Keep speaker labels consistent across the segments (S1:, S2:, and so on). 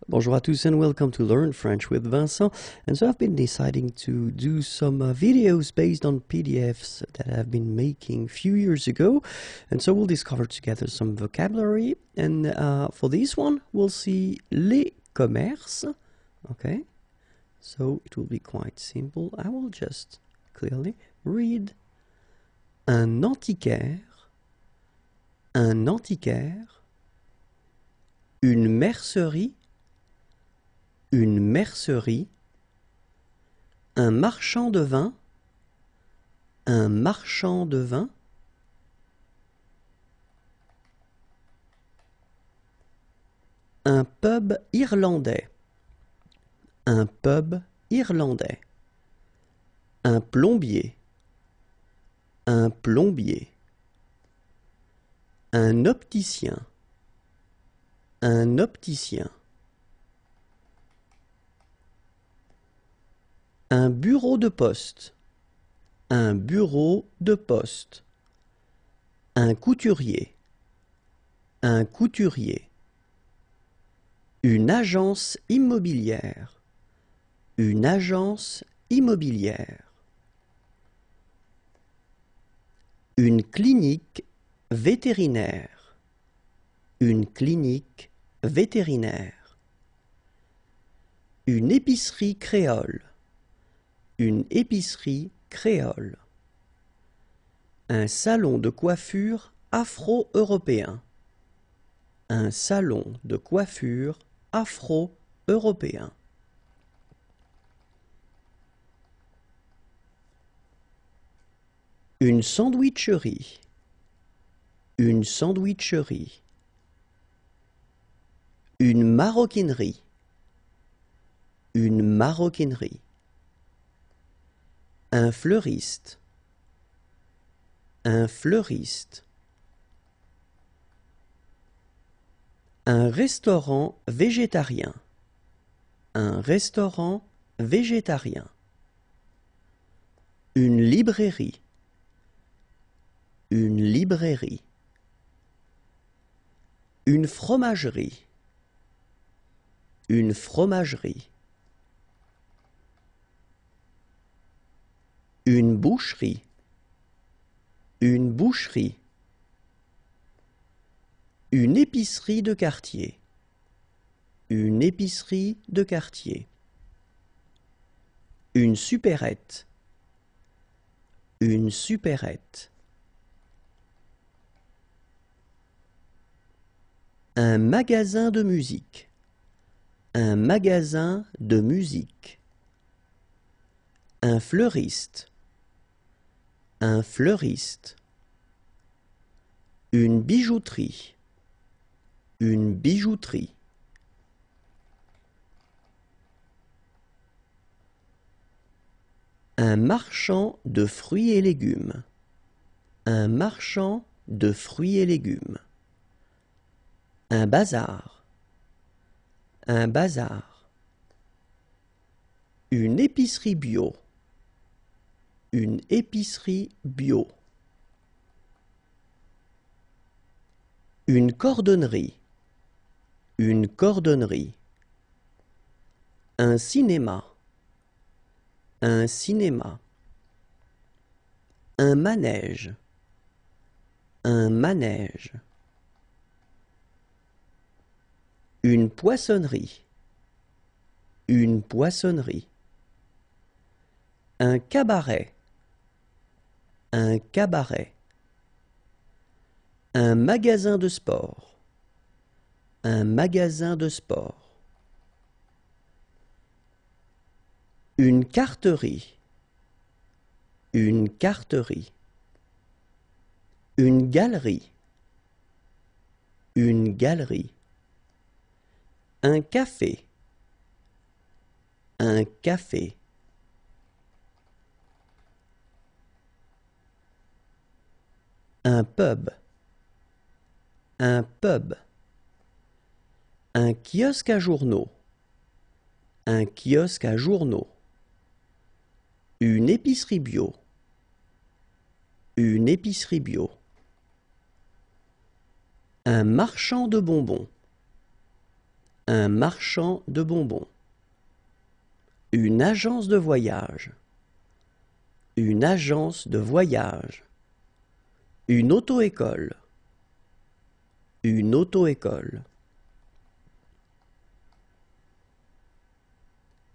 S1: Bonjour à tous and welcome to Learn French with Vincent. And so I've been deciding to do some videos based on PDFs that I've been making a few years ago. And so we'll discover together some vocabulary. And for this one, we'll see les commerces. Okay, so it will be quite simple. I will just clearly read un antiquaire, une mercerie, un marchand de vin, un pub irlandais, un plombier, un opticien, un bureau de poste, un couturier, une agence immobilière, une clinique vétérinaire, une épicerie créole, un salon de coiffure afro-européen, une sandwicherie, une maroquinerie, un fleuriste, un restaurant végétarien, une librairie, une fromagerie, une boucherie, une épicerie de quartier, une supérette, un magasin de musique, un fleuriste, une bijouterie, un marchand de fruits et légumes, un bazar, une épicerie bio, une cordonnerie, un cinéma, un manège, une poissonnerie, un cabaret, un magasin de sport, une carterie, une galerie, un café, un pub, un kiosque à journaux, une épicerie bio, un marchand de bonbons, Un marchand de bonbons. Une agence de voyage. Une agence de voyage. Une auto-école. Une auto-école.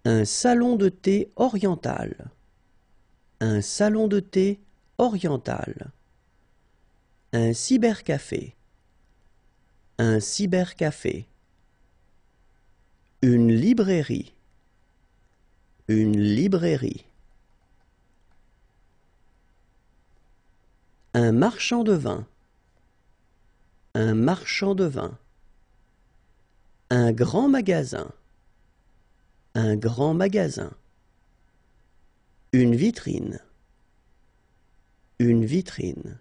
S1: Un salon de thé oriental. Un salon de thé oriental. Un cybercafé. Un cybercafé. Une librairie. Une librairie. Un marchand de vin. Un marchand de vin. Un grand magasin. Un grand magasin. Une vitrine. Une vitrine.